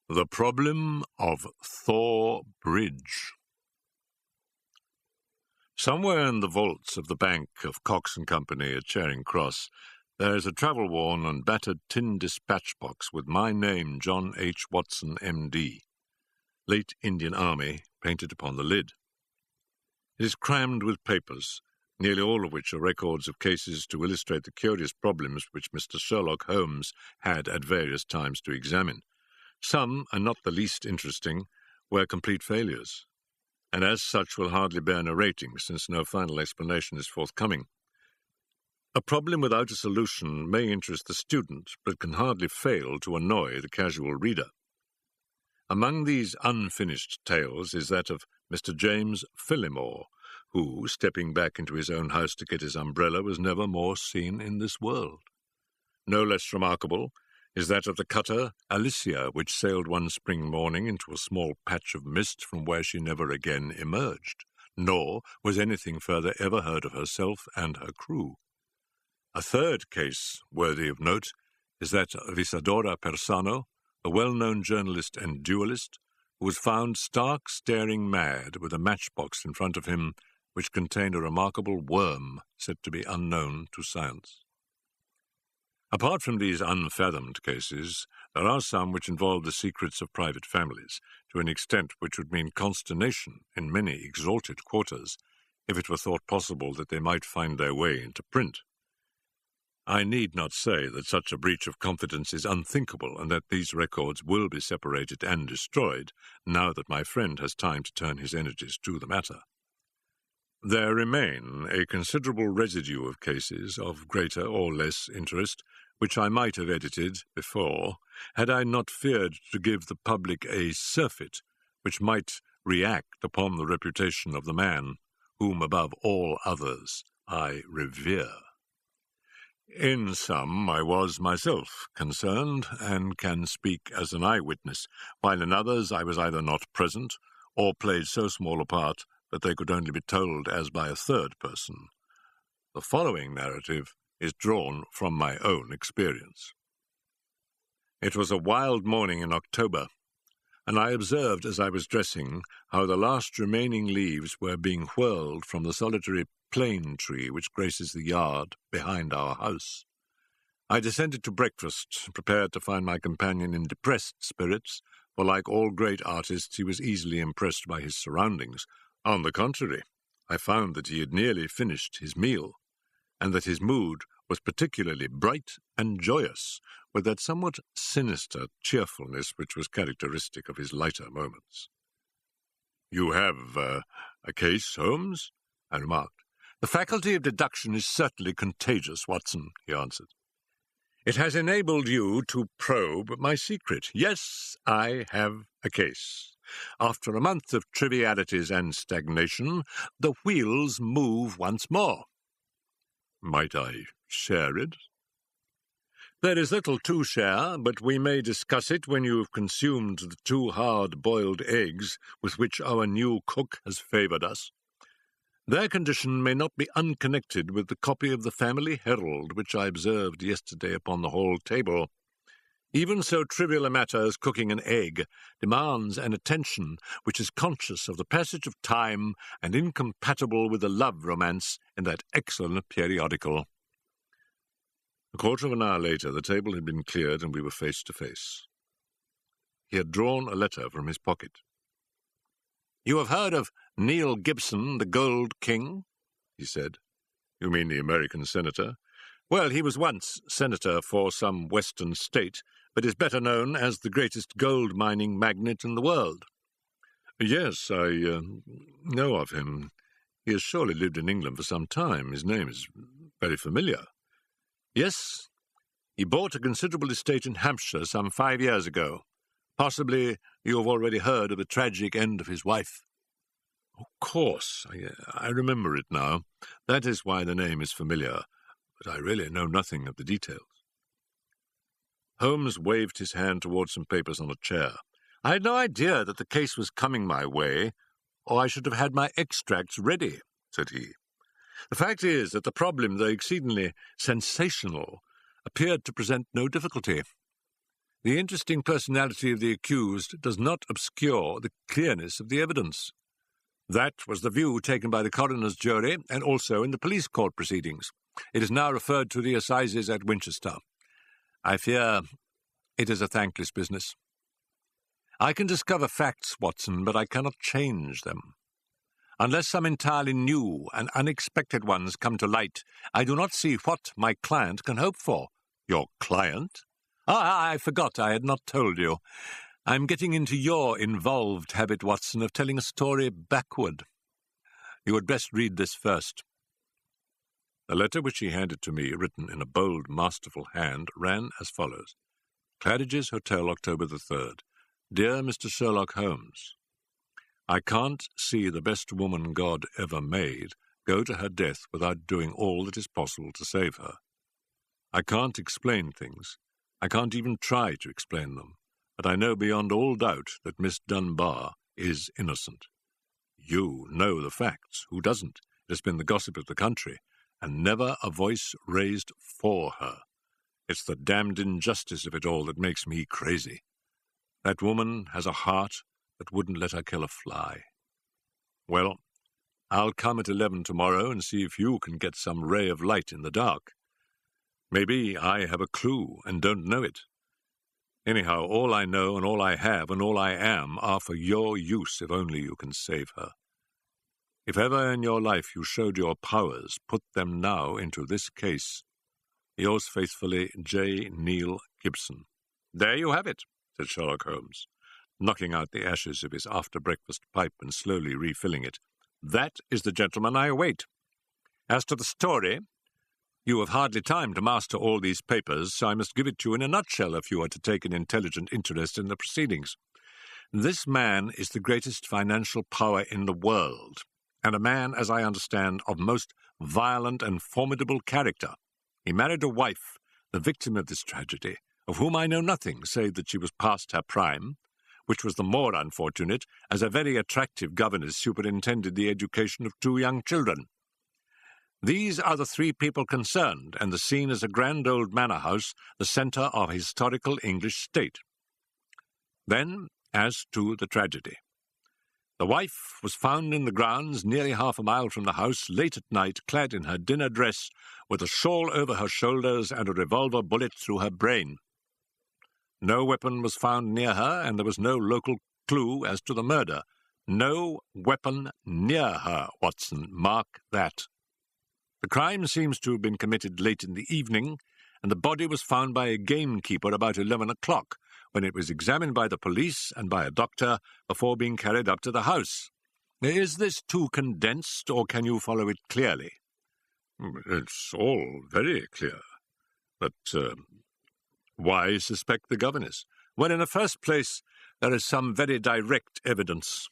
The Problem of Thor Bridge. Somewhere in the vaults of the bank of Cox and Company at Charing Cross, there is a travel-worn and battered tin dispatch box with my name, John H. Watson, M.D., late Indian Army, painted upon the lid. It is crammed with papers, nearly all of which are records of cases to illustrate the curious problems which Mr. Sherlock Holmes had at various times to examine. Some, and not the least interesting, were complete failures, and as such will hardly bear narrating, since no final explanation is forthcoming. A problem without a solution may interest the student, but can hardly fail to annoy the casual reader. Among these unfinished tales is that of Mr. James Phillimore, who, stepping back into his own house to get his umbrella, was never more seen in this world. No less remarkable is that of the cutter Alicia, which sailed one spring morning into a small patch of mist from where she never again emerged, nor was anything further ever heard of herself and her crew. A third case worthy of note is that of Isadora Persano, a well-known journalist and duellist, who was found stark staring mad with a matchbox in front of him which contained a remarkable worm said to be unknown to science. Apart from these unfathomed cases, there are some which involve the secrets of private families, to an extent which would mean consternation in many exalted quarters, if it were thought possible that they might find their way into print. I need not say that such a breach of confidence is unthinkable, and that these records will be separated and destroyed, now that my friend has time to turn his energies to the matter. There remain a considerable residue of cases of greater or less interest, which I might have edited before, had I not feared to give the public a surfeit which might react upon the reputation of the man whom above all others I revere. In some I was myself concerned, and can speak as an eyewitness, while in others I was either not present, or played so small a part that they could only be told as by a third person. The following narrative is drawn from my own experience. It was a wild morning in October, and I observed as I was dressing how the last remaining leaves were being whirled from the solitary plane tree which graces the yard behind our house. I descended to breakfast, prepared to find my companion in depressed spirits, for like all great artists he was easily impressed by his surroundings. On the contrary, I found that he had nearly finished his meal, and that his mood was particularly bright and joyous, with that somewhat sinister cheerfulness which was characteristic of his lighter moments. "You have a case, Holmes?" I remarked. "The faculty of deduction is certainly contagious, Watson," he answered. "It has enabled you to probe my secret. Yes, I have a case. After a month of trivialities and stagnation, the wheels move once more." "Might I share it?" "There is little to share, but we may discuss it when you have consumed the 2 hard-boiled eggs with which our new cook has favoured us. Their condition may not be unconnected with the copy of the Family Herald which I observed yesterday upon the hall table. Even so trivial a matter as cooking an egg demands an attention which is conscious of the passage of time and incompatible with the love romance in that excellent periodical." A quarter of an hour later, the table had been cleared and we were face to face. He had drawn a letter from his pocket. "You have heard of Neil Gibson, the Gold King?" he said. "You mean the American senator?" "Well, he was once senator for some western state, but is better known as the greatest gold-mining magnate in the world." "Yes, I know of him. He has surely lived in England for some time. His name is very familiar." "Yes, he bought a considerable estate in Hampshire some 5 years ago. Possibly you have already heard of the tragic end of his wife." "Of course, I remember it now. That is why the name is familiar, but I really know nothing of the details." Holmes waved his hand towards some papers on a chair. "I had no idea that the case was coming my way, or I should have had my extracts ready," said he. "The fact is that the problem, though exceedingly sensational, appeared to present no difficulty. The interesting personality of the accused does not obscure the clearness of the evidence. That was the view taken by the coroner's jury and also in the police court proceedings. It is now referred to the assizes at Winchester. I fear it is a thankless business. I can discover facts, Watson, but I cannot change them. Unless some entirely new and unexpected ones come to light, I do not see what my client can hope for. Your client? I forgot I had not told you. I'm getting into your involved habit, Watson, of telling a story backward. You had best read this first. The letter which he handed to me, written in a bold, masterful hand, ran as follows. Claridge's Hotel, October the 3rd. Dear Mr. Sherlock Holmes, I can't see the best woman God ever made go to her death without doing all that is possible to save her. I can't explain things. I can't even try to explain them. But I know beyond all doubt that Miss Dunbar is innocent. You know the facts. Who doesn't? It has been the gossip of the country, and never a voice raised for her. It's the damned injustice of it all that makes me crazy. That woman has a heart that wouldn't let her kill a fly. Well, I'll come at 11 tomorrow and see if you can get some ray of light in the dark. Maybe I have a clue and don't know it. Anyhow, all I know and all I have and all I am are for your use if only you can save her. If ever in your life you showed your powers, put them now into this case. Yours faithfully, J. Neil Gibson. There you have it, said Sherlock Holmes, knocking out the ashes of his after-breakfast pipe and slowly refilling it. That is the gentleman I await. As to the story, you have hardly time to master all these papers, so I must give it to you in a nutshell if you are to take an intelligent interest in the proceedings. This man is the greatest financial power in the world, and a man, as I understand, of most violent and formidable character. He married a wife, the victim of this tragedy, of whom I know nothing save that she was past her prime, which was the more unfortunate, as a very attractive governess superintended the education of 2 young children. These are the 3 people concerned, and the scene is a grand old manor house, the centre of historical English state. Then, as to the tragedy. The wife was found in the grounds nearly half a mile from the house, late at night, clad in her dinner dress, with a shawl over her shoulders and a revolver bullet through her brain. No weapon was found near her, and there was no local clue as to the murder. No weapon near her, Watson. Mark that. The crime seems to have been committed late in the evening, and the body was found by a gamekeeper about 11 o'clock, when it was examined by the police and by a doctor before being carried up to the house. Is this too condensed, or can you follow it clearly? It's all very clear. But why suspect the governess? Well, in the first place, there is some very direct evidence.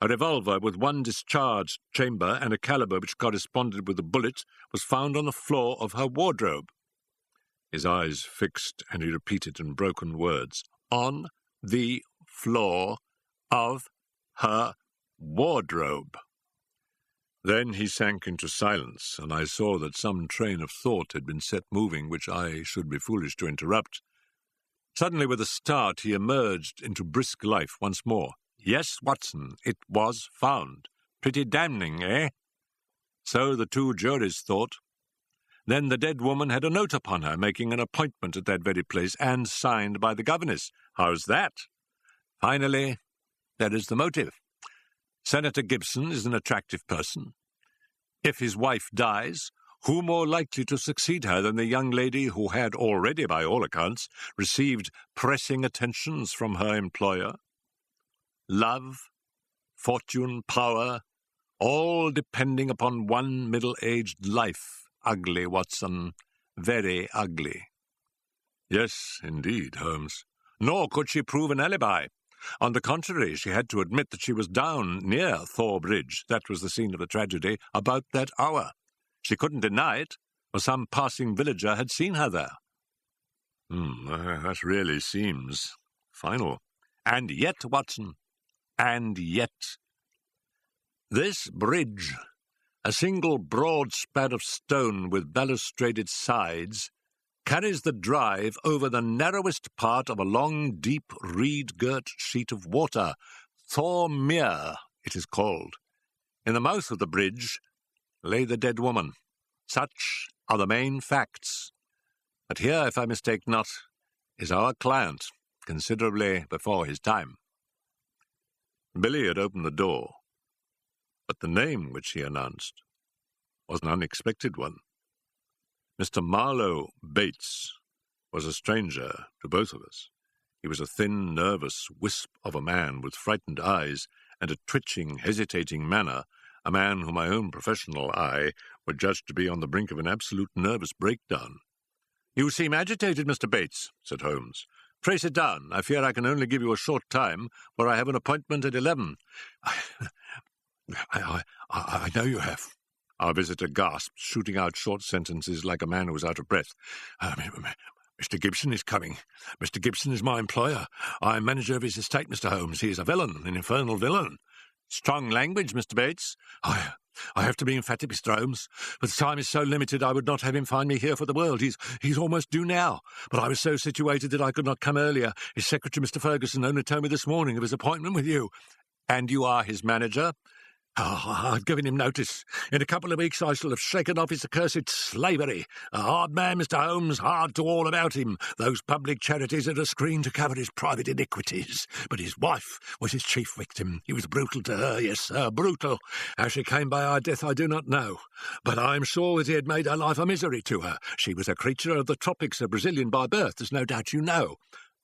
A revolver with 1 discharged chamber and a caliber which corresponded with the bullet was found on the floor of her wardrobe. His eyes fixed, and he repeated in broken words, on the floor of her wardrobe. Then he sank into silence, and I saw that some train of thought had been set moving which I should be foolish to interrupt. Suddenly, with a start, he emerged into brisk life once more. Yes, Watson, it was found. Pretty damning, eh? So the 2 juries thought. Then the dead woman had a note upon her, making an appointment at that very place, and signed by the governess. How's that? Finally, there is the motive. Senator Gibson is an attractive person. If his wife dies, who more likely to succeed her than the young lady who had already, by all accounts, received pressing attentions from her employer? Love, fortune, power, all depending upon one middle-aged life. Ugly, Watson, very ugly. Yes, indeed, Holmes. Nor could she prove an alibi. On the contrary, she had to admit that she was down near Thor Bridge, that was the scene of the tragedy, about that hour. She couldn't deny it, or some passing villager had seen her there. That really seems final. And yet, Watson, and yet, this bridge, a single broad span of stone with balustraded sides, carries the drive over the narrowest part of a long, deep, reed-girt sheet of water. Thor Mere, it is called. In the mouth of the bridge lay the dead woman. Such are the main facts. But here, if I mistake not, is our client, considerably before his time." Billy had opened the door, but the name which he announced was an unexpected one. Mr. Marlowe Bates was a stranger to both of us. He was a thin, nervous wisp of a man with frightened eyes and a twitching, hesitating manner, a man whom my own professional eye would judge to be on the brink of an absolute nervous breakdown. "You seem agitated, Mr. Bates," said Holmes. "Pray sit down. I fear I can only give you a short time, for I have an appointment at 11. I know you have." Our visitor gasped, shooting out short sentences like a man who was out of breath. "Mr. Gibson is coming. Mr. Gibson is my employer. I am manager of his estate, Mr. Holmes. He is a villain, an infernal villain." "Strong language, Mr. Bates." I have to be emphatic, Mr. Holmes, but the time is so limited I would not have him find me here for the world. He's almost due now, but I was so situated that I could not come earlier. His secretary, Mr. Ferguson, only told me this morning of his appointment with you." "And you are his manager?" "I've given him notice. In a couple of weeks I shall have shaken off his accursed slavery. A hard man, Mr. Holmes, hard to all about him. Those public charities are a screen to cover his private iniquities. But his wife was his chief victim. He was brutal to her, yes, sir, brutal. How she came by our death I do not know. But I am sure that he had made her life a misery to her. She was a creature of the tropics, a Brazilian by birth, as no doubt you know."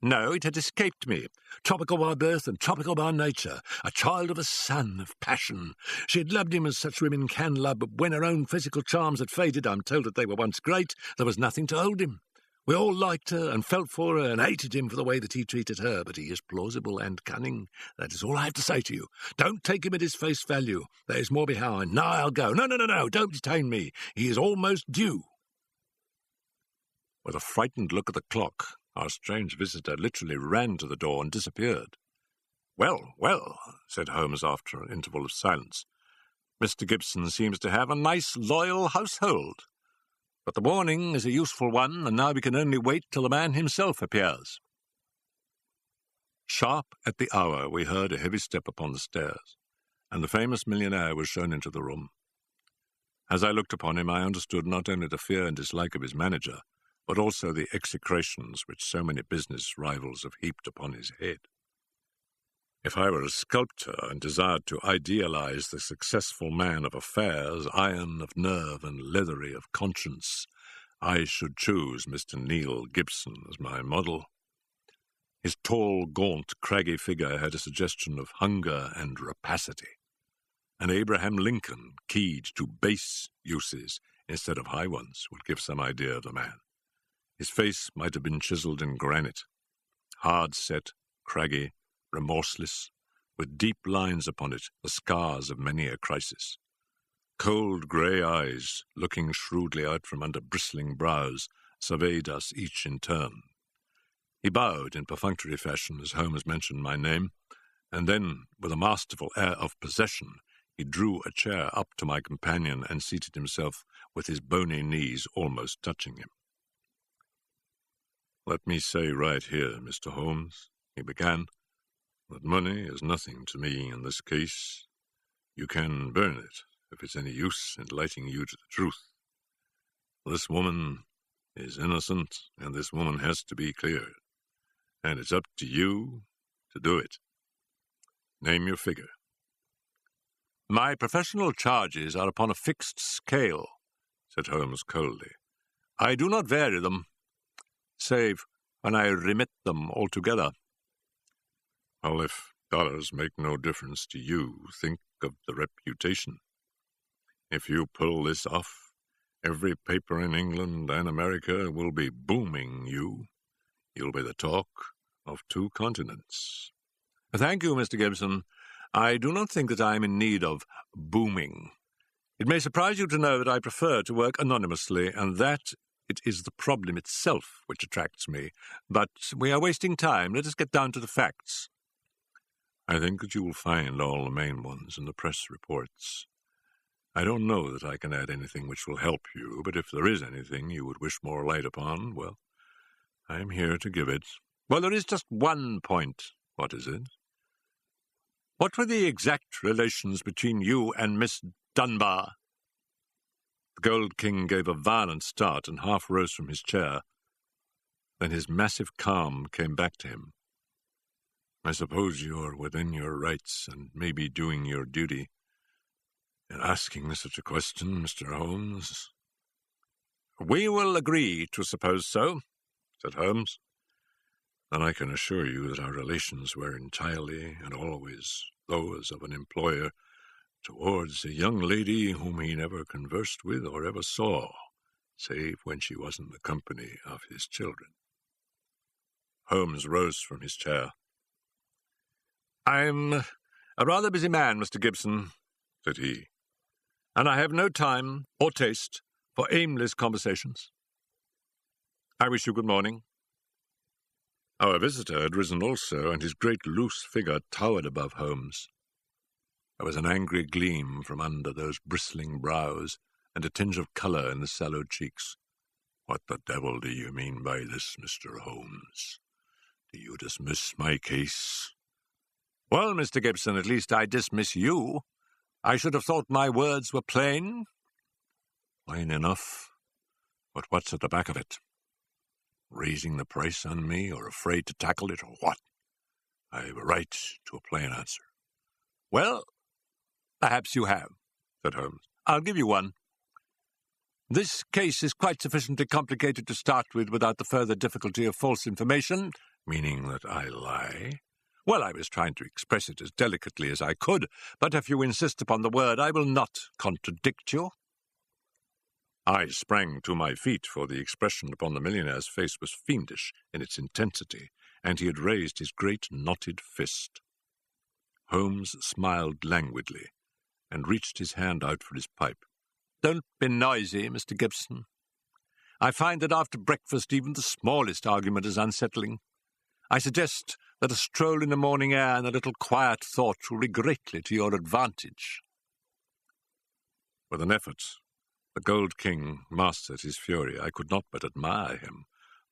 "No, it had escaped me." "Tropical by birth and tropical by nature, a child of a sun, of passion. She had loved him as such women can love, but when her own physical charms had faded, I'm told that they were once great, there was nothing to hold him. We all liked her and felt for her and hated him for the way that he treated her, but he is plausible and cunning. That is all I have to say to you. Don't take him at his face value. There is more behind. Now I'll go. No, don't detain me. He is almost due." With a frightened look at the clock, our strange visitor literally ran to the door and disappeared. Well, said Holmes after an interval of silence. "Mr. Gibson seems to have a nice, loyal household. But the warning is a useful one, and now we can only wait till the man himself appears." Sharp at the hour we heard a heavy step upon the stairs, and the famous millionaire was shown into the room. As I looked upon him, I understood not only the fear and dislike of his manager, but also the execrations which so many business rivals have heaped upon his head. If I were a sculptor and desired to idealize the successful man of affairs, iron of nerve and leathery of conscience, I should choose Mr. Neil Gibson as my model. His tall, gaunt, craggy figure had a suggestion of hunger and rapacity. And Abraham Lincoln, keyed to base uses instead of high ones, would give some idea of the man. His face might have been chiseled in granite, hard-set, craggy, remorseless, with deep lines upon it, the scars of many a crisis. Cold grey eyes, looking shrewdly out from under bristling brows, surveyed us each in turn. He bowed in perfunctory fashion as Holmes mentioned my name, and then, with a masterful air of possession, he drew a chair up to my companion and seated himself with his bony knees almost touching him. "Let me say right here, Mr. Holmes," he began, "that money is nothing to me in this case. You can burn it, if it's any use in lighting you to the truth. This woman is innocent, and this woman has to be cleared. And it's up to you to do it. Name your figure." "My professional charges are upon a fixed scale," said Holmes coldly. "I do not vary them, save when I remit them altogether." "Well, if dollars make no difference to you, think of the reputation. If you pull this off, every paper in England and America will be booming you. You'll be the talk of 2 continents. "Thank you, Mr. Gibson. I do not think that I am in need of booming. It may surprise you to know that I prefer to work anonymously, and that it is the problem itself which attracts me. But we are wasting time. Let us get down to the facts." "I think that you will find all the main ones in the press reports. I don't know that I can add anything which will help you, but if there is anything you would wish more light upon, well, I'm here to give it. Well, there is just one point. What is it? What were the exact relations between you and Miss Dunbar? The Gold King gave a violent start and half rose from his chair. Then his massive calm came back to him. I suppose you're within your rights and may be doing your duty in asking such a question, Mr. Holmes. We will agree to suppose so, said Holmes. Then I can assure you that our relations were entirely and always those of an employer towards a young lady whom he never conversed with or ever saw, save when she was in the company of his children. Holmes rose from his chair. I'm a rather busy man, Mr. Gibson, said he, and I have no time or taste for aimless conversations. I wish you good morning. Our visitor had risen also, and his great loose figure towered above Holmes. There was an angry gleam from under those bristling brows, and a tinge of colour in the sallow cheeks. What the devil do you mean by this, Mr. Holmes? Do you dismiss my case? Well, Mr. Gibson, at least I dismiss you. I should have thought my words were plain. Plain enough. But what's at the back of it? Raising the price on me, or afraid to tackle it, or what? I have a right to a plain answer. Well, perhaps you have, said Holmes. I'll give you one. This case is quite sufficiently complicated to start with without the further difficulty of false information. Meaning that I lie? Well, I was trying to express it as delicately as I could, but if you insist upon the word, I will not contradict you. I sprang to my feet, for the expression upon the millionaire's face was fiendish in its intensity, and he had raised his great knotted fist. Holmes smiled languidly, and reached his hand out for his pipe. Don't be noisy, Mr. Gibson. I find that after breakfast even the smallest argument is unsettling. I suggest that a stroll in the morning air and a little quiet thought will be greatly to your advantage. With an effort, the Gold King mastered his fury. I could not but admire him,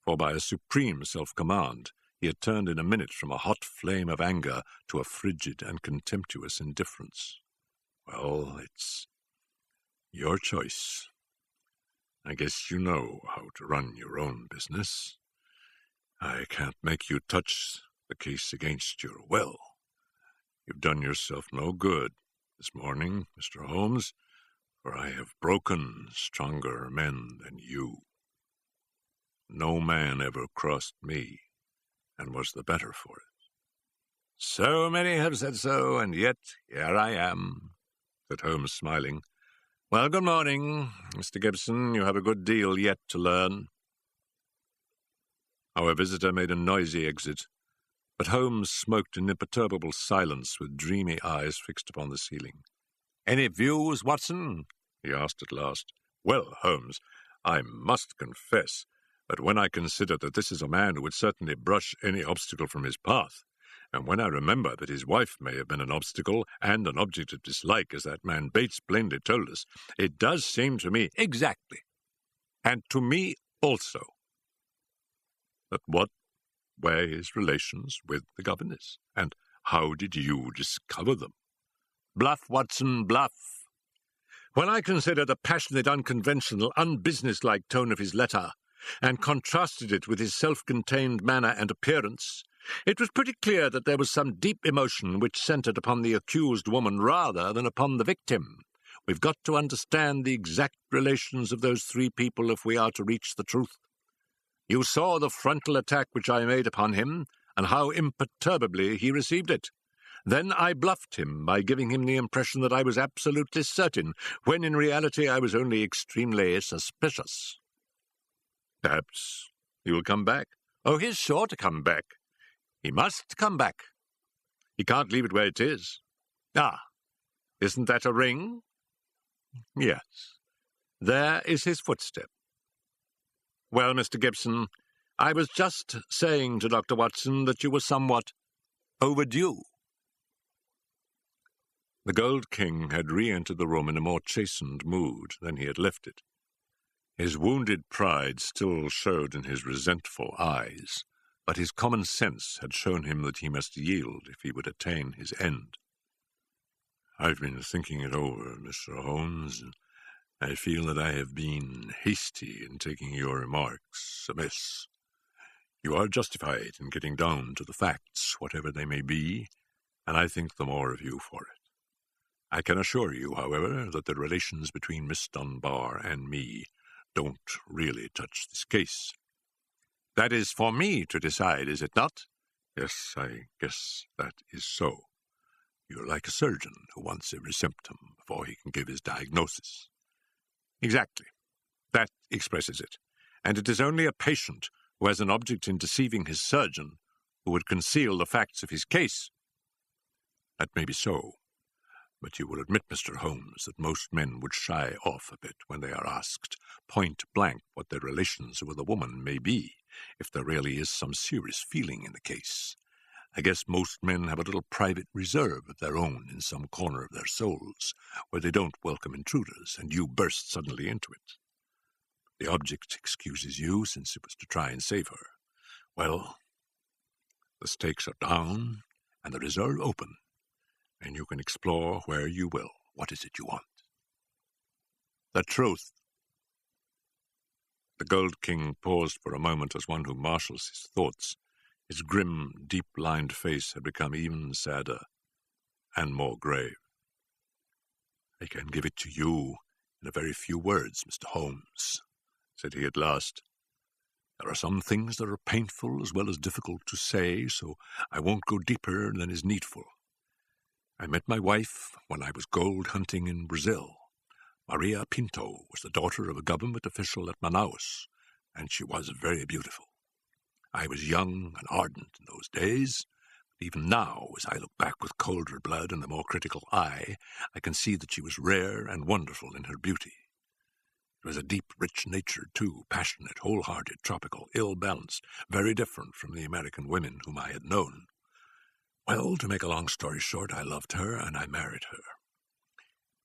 for by a supreme self-command he had turned in a minute from a hot flame of anger to a frigid and contemptuous indifference. Well, it's your choice. I guess you know how to run your own business. I can't make you touch the case against your will. You've done yourself no good this morning, Mr. Holmes, for I have broken stronger men than you. No man ever crossed me, and was the better for it. So many have said so, and yet here I am, said Holmes, smiling. Well, good morning, Mr. Gibson. You have a good deal yet to learn. Our visitor made a noisy exit, but Holmes smoked in imperturbable silence with dreamy eyes fixed upon the ceiling. Any views, Watson? He asked at last. Well, Holmes, I must confess that when I consider that this is a man who would certainly brush any obstacle from his path, and when I remember that his wife may have been an obstacle and an object of dislike, as that man Bates plainly told us, it does seem to me— Exactly. And to me also. But what were his relations with the governess, and how did you discover them? Bluff, Watson, bluff. When I consider the passionate, unconventional, unbusinesslike tone of his letter, and contrasted it with his self-contained manner and appearance, it was pretty clear that there was some deep emotion which centered upon the accused woman rather than upon the victim. We've got to understand the exact relations of those three people if we are to reach the truth. You saw the frontal attack which I made upon him, and how imperturbably he received it. Then I bluffed him by giving him the impression that I was absolutely certain, when in reality I was only extremely suspicious. Perhaps he will come back. Oh, he's sure to come back. He must come back. He can't leave it where it is. Ah, isn't that a ring? Yes. There is his footstep. Well, Mr. Gibson, I was just saying to Dr. Watson that you were somewhat overdue. The Gold King had re-entered the room in a more chastened mood than he had left it. His wounded pride still showed in his resentful eyes, but his common sense had shown him that he must yield if he would attain his end. "I've been thinking it over, Mr. Holmes, and I feel that I have been hasty in taking your remarks amiss. You are justified in getting down to the facts, whatever they may be, and I think the more of you for it. I can assure you, however, that the relations between Miss Dunbar and me don't really touch this case." "That is for me to decide, is it not?" "Yes, I guess that is so. You're like a surgeon who wants every symptom before he can give his diagnosis." "Exactly. That expresses it. And it is only a patient who has an object in deceiving his surgeon who would conceal the facts of his case." "That may be so. But you will admit, Mr. Holmes, that most men would shy off a bit when they are asked point-blank what their relations with a woman may be, if there really is some serious feeling in the case. I guess most men have a little private reserve of their own in some corner of their souls, where they don't welcome intruders, and you burst suddenly into it. The object excuses you, since it was to try and save her. Well, the stakes are down, and the reserve open, and you can explore where you will. What is it you want?" "The truth." The Gold King paused for a moment as one who marshals his thoughts. His grim, deep-lined face had become even sadder and more grave. "I can give it to you in a very few words, Mr. Holmes," said he at last. "There are some things that are painful as well as difficult to say, so I won't go deeper than is needful. I met my wife when I was gold hunting in Brazil. Maria Pinto was the daughter of a government official at Manaus, and she was very beautiful. I was young and ardent in those days, but even now, as I look back with colder blood and a more critical eye, I can see that she was rare and wonderful in her beauty. It was a deep, rich nature, too, passionate, wholehearted, tropical, ill-balanced, very different from the American women whom I had known. Well, to make a long story short, I loved her, and I married her.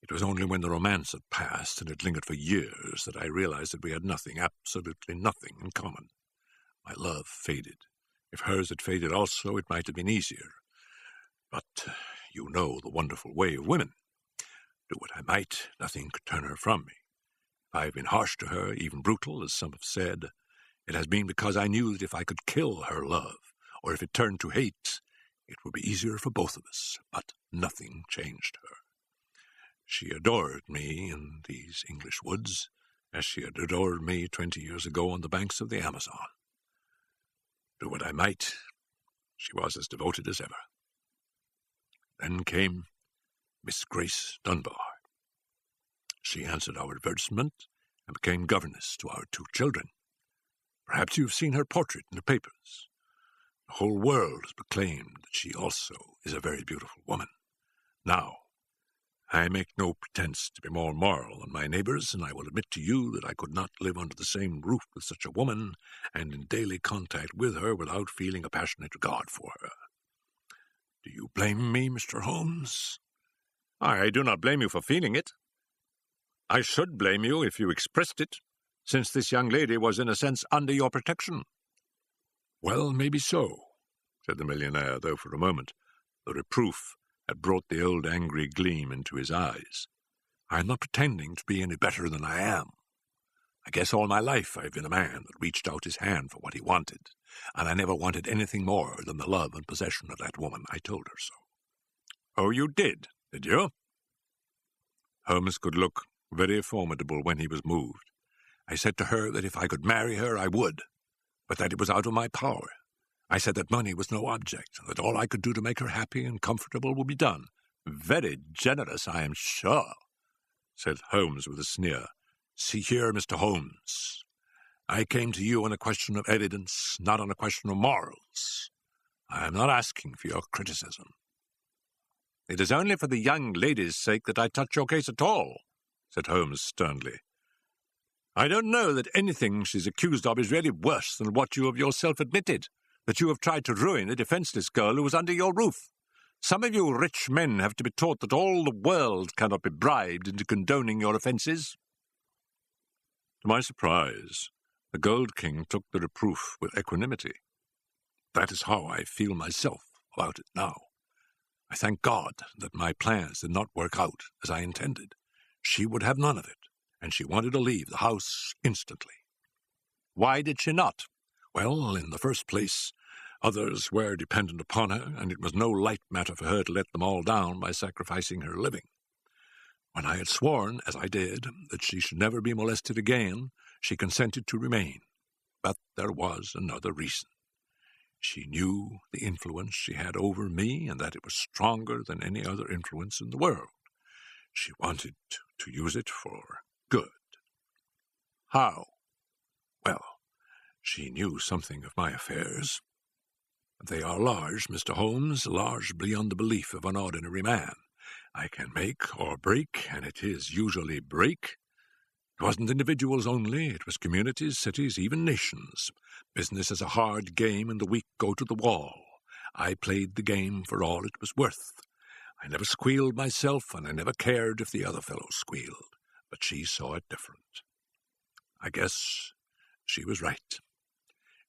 It was only when the romance had passed, and had lingered for years, that I realized that we had nothing, absolutely nothing, in common. My love faded. If hers had faded also, it might have been easier. But you know the wonderful way of women. Do what I might, nothing could turn her from me. If I have been harsh to her, even brutal, as some have said, it has been because I knew that if I could kill her love, or if it turned to hate, it would be easier for both of us, but nothing changed her. She adored me in these English woods, as she had adored me 20 years ago on the banks of the Amazon. Do what I might, she was as devoted as ever. Then came Miss Grace Dunbar. She answered our advertisement and became governess to our 2 children. Perhaps you have seen her portrait in the papers. The whole world has proclaimed that she also is a very beautiful woman. Now, I make no pretense to be more moral than my neighbors, and I will admit to you that I could not live under the same roof with such a woman and in daily contact with her without feeling a passionate regard for her. Do you blame me, Mr. Holmes? I do not blame you for feeling it. I should blame you if you expressed it, since this young lady was in a sense under your protection. Well, maybe so, said the millionaire, though for a moment the reproof had brought the old angry gleam into his eyes. I am not pretending to be any better than I am. I guess all my life I have been a man that reached out his hand for what he wanted, and I never wanted anything more than the love and possession of that woman. I told her so. Oh, you did you? Holmes could look very formidable when he was moved. I said to her that if I could marry her, I would, but that it was out of my power. I said that money was no object, and that all I could do to make her happy and comfortable would be done. Very generous, I am sure, said Holmes with a sneer. See here, Mr. Holmes, I came to you on a question of evidence, not on a question of morals. I am not asking for your criticism. It is only for the young lady's sake that I touch your case at all, said Holmes sternly. I don't know that anything she's accused of is really worse than what you have yourself admitted, that you have tried to ruin a defenseless girl who was under your roof. Some of you rich men have to be taught that all the world cannot be bribed into condoning your offences. To my surprise, the Gold King took the reproof with equanimity. That is how I feel myself about it now. I thank God that my plans did not work out as I intended. She would have none of it, and she wanted to leave the house instantly. Why did she not? Well, in the first place, others were dependent upon her, and it was no light matter for her to let them all down by sacrificing her living. When I had sworn, as I did, that she should never be molested again, she consented to remain. But there was another reason. She knew the influence she had over me, and that it was stronger than any other influence in the world. She wanted to use it for good. How? Well, she knew something of my affairs. They are large, Mr. Holmes, large beyond the belief of an ordinary man. I can make or break, and it is usually break. It wasn't individuals only, it was communities, cities, even nations. Business is a hard game, and the weak go to the wall. I played the game for all it was worth. I never squealed myself, and I never cared if the other fellow squealed. But she saw it different. I guess she was right.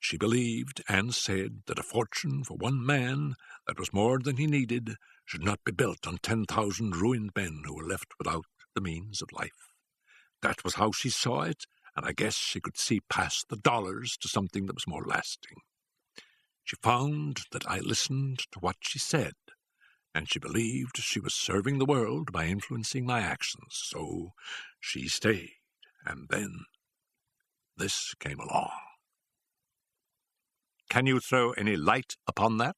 She believed and said that a fortune for one man that was more than he needed should not be built on 10,000 ruined men who were left without the means of life. That was how she saw it, and I guess she could see past the dollars to something that was more lasting. She found that I listened to what she said, and she believed she was serving the world by influencing my actions, so she stayed, and then this came along. Can you throw any light upon that?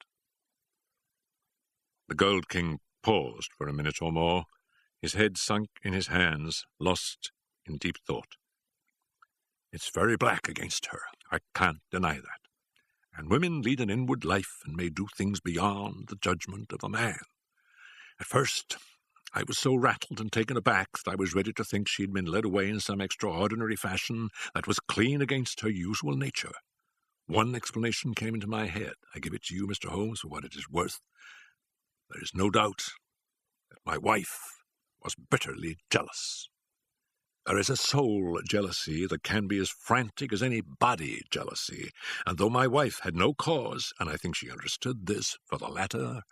The Gold King paused for a minute or more, his head sunk in his hands, lost in deep thought. It's very black against her, I can't deny that. And women lead an inward life and may do things beyond the judgment of a man. At first, I was so rattled and taken aback that I was ready to think she'd been led away in some extraordinary fashion that was clean against her usual nature. One explanation came into my head. I give it to you, Mr. Holmes, for what it is worth. There is no doubt that my wife was bitterly jealous. There is a soul jealousy that can be as frantic as any body jealousy, and though my wife had no cause, and I think she understood this, for the latter,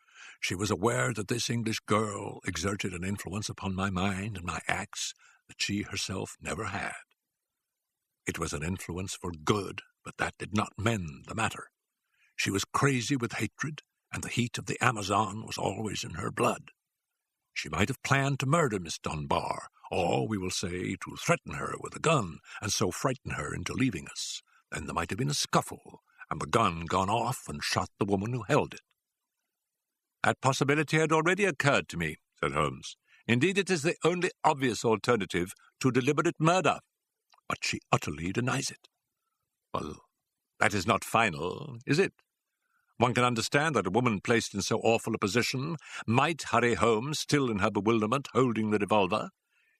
she was aware that this English girl exerted an influence upon my mind and my acts that she herself never had. It was an influence for good, but that did not mend the matter. She was crazy with hatred, and the heat of the Amazon was always in her blood. She might have planned to murder Miss Dunbar, or, we will say, to threaten her with a gun, and so frighten her into leaving us. Then there might have been a scuffle, and the gun gone off and shot the woman who held it. That possibility had already occurred to me, said Holmes. Indeed, it is the only obvious alternative to deliberate murder. But she utterly denies it. Well, that is not final, is it? One can understand that a woman placed in so awful a position might hurry home, still in her bewilderment, holding the revolver.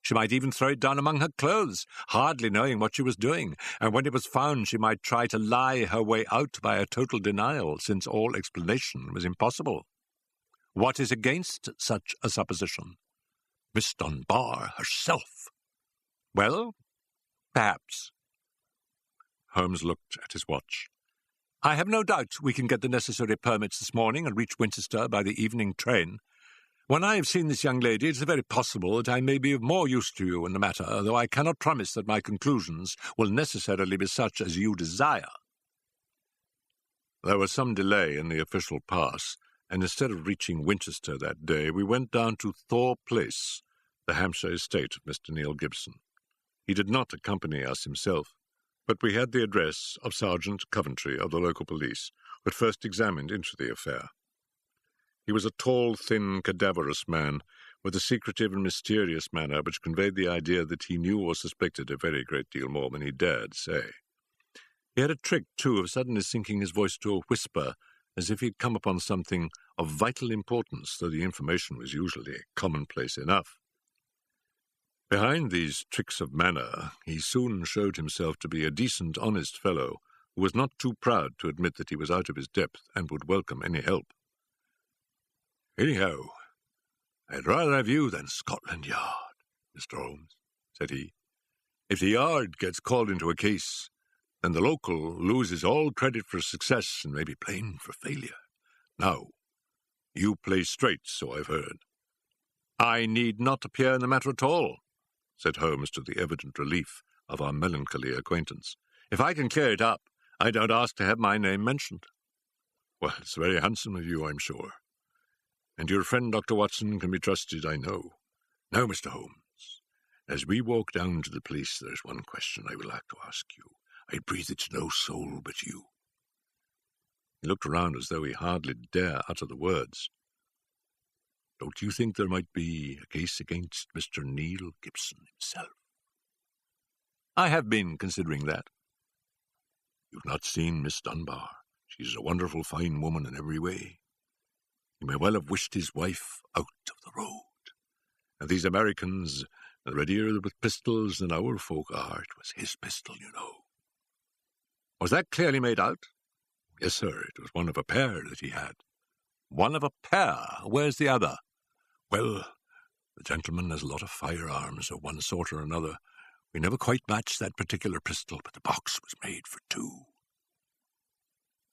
She might even throw it down among her clothes, hardly knowing what she was doing, and when it was found she might try to lie her way out by a total denial, since all explanation was impossible. What is against such a supposition? Miss Dunbar herself. Well, perhaps. Holmes looked at his watch. I have no doubt we can get the necessary permits this morning and reach Winchester by the evening train. When I have seen this young lady, it is very possible that I may be of more use to you in the matter, though I cannot promise that my conclusions will necessarily be such as you desire. There was some delay in the official pass, and instead of reaching Winchester that day, we went down to Thor Place, the Hampshire estate of Mr. Neil Gibson. He did not accompany us himself, but we had the address of Sergeant Coventry of the local police, who had first examined into the affair. He was a tall, thin, cadaverous man, with a secretive and mysterious manner which conveyed the idea that he knew or suspected a very great deal more than he dared say. He had a trick, too, of suddenly sinking his voice to a whisper, as if he had come upon something of vital importance, though the information was usually commonplace enough. Behind these tricks of manner, he soon showed himself to be a decent, honest fellow, who was not too proud to admit that he was out of his depth and would welcome any help. Anyhow, I'd rather have you than Scotland Yard, Mr. Holmes, said he. If the Yard gets called into a case, then the local loses all credit for success and may be blamed for failure. Now, you play straight, so I've heard. I need not appear in the matter at all, said Holmes to the evident relief of our melancholy acquaintance. If I can clear it up, I don't ask to have my name mentioned. Well, it's very handsome of you, I'm sure. And your friend Dr. Watson can be trusted, I know. Now, Mr. Holmes, as we walk down to the police, there's one question I would like to ask you. I breathe it to no soul but you. He looked around as though he hardly dare utter the words. Don't you think there might be a case against Mr. Neil Gibson himself? I have been considering that. You've not seen Miss Dunbar. She's a wonderful fine woman in every way. He may well have wished his wife out of the road. And these Americans are readier with pistols than our folk are. It was his pistol, you know. Was that clearly made out? Yes, sir. It was one of a pair that he had. One of a pair? Where's the other? Well, the gentleman has a lot of firearms of one sort or another. We never quite matched that particular pistol, but the box was made for two.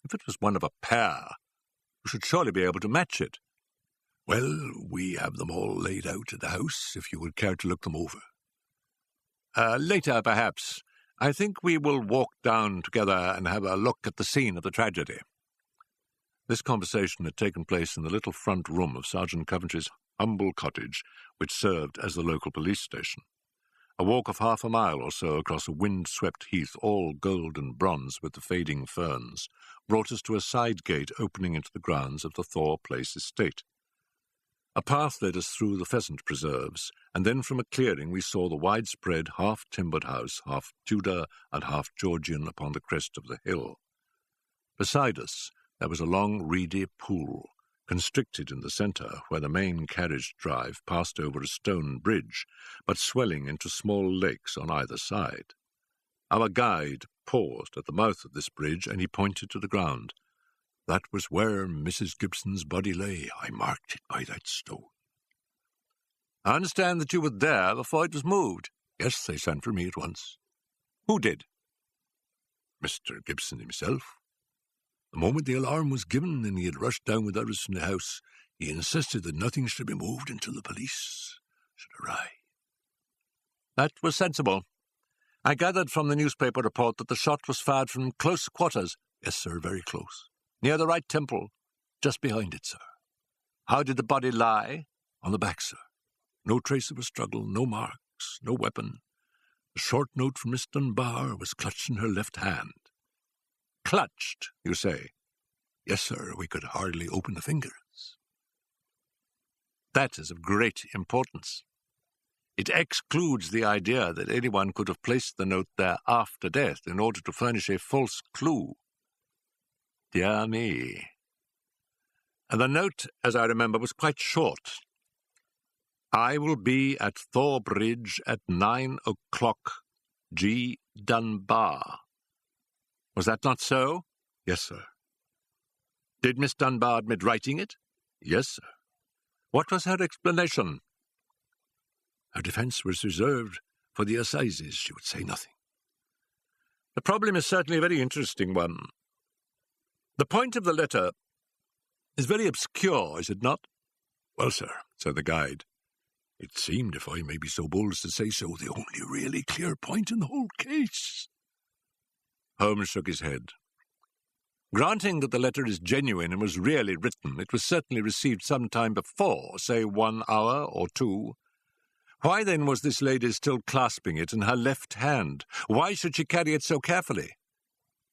If it was one of a pair, you should surely be able to match it. Well, we have them all laid out at the house, if you would care to look them over. Later, perhaps. I think we will walk down together and have a look at the scene of the tragedy. This conversation had taken place in the little front room of Sergeant Coventry's humble cottage, which served as the local police station. A walk of half a mile or so across a wind-swept heath, all gold and bronze with the fading ferns, brought us to a side gate opening into the grounds of the Thor Place estate. A path led us through the pheasant preserves, and then from a clearing we saw the widespread, half-timbered house, half Tudor and half Georgian, upon the crest of the hill. Beside us there was a long, reedy pool, constricted in the centre, where the main carriage drive passed over a stone bridge, but swelling into small lakes on either side. Our guide paused at the mouth of this bridge, and he pointed to the ground. That was where Mrs. Gibson's body lay. I marked it by that stone. I understand that you were there before it was moved. Yes, they sent for me at once. Who did? Mr. Gibson himself. The moment the alarm was given and he had rushed down with others from the house, he insisted that nothing should be moved until the police should arrive. That was sensible. I gathered from the newspaper report that the shot was fired from close quarters. Yes, sir, very close. Near the right temple, just behind it, sir. How did the body lie? On the back, sir. No trace of a struggle, no marks, no weapon. A short note from Miss Dunbar was clutched in her left hand. Clutched, you say? Yes, sir, we could hardly open the fingers. That is of great importance. It excludes the idea that anyone could have placed the note there after death in order to furnish a false clue. Dear me. And the note, as I remember, was quite short. I will be at Thor Bridge at 9 o'clock. G. Dunbar. Was that not so? Yes, sir. Did Miss Dunbar admit writing it? Yes, sir. What was her explanation? Her defence was reserved for the assizes. She would say nothing. The problem is certainly a very interesting one. The point of the letter is very obscure, is it not? Well, sir, said the guide, it seemed, if I may be so bold as to say so, the only really clear point in the whole case. Holmes shook his head. Granting that the letter is genuine and was really written, it was certainly received some time before, say 1 hour or 2. Why then was this lady still clasping it in her left hand? Why should she carry it so carefully?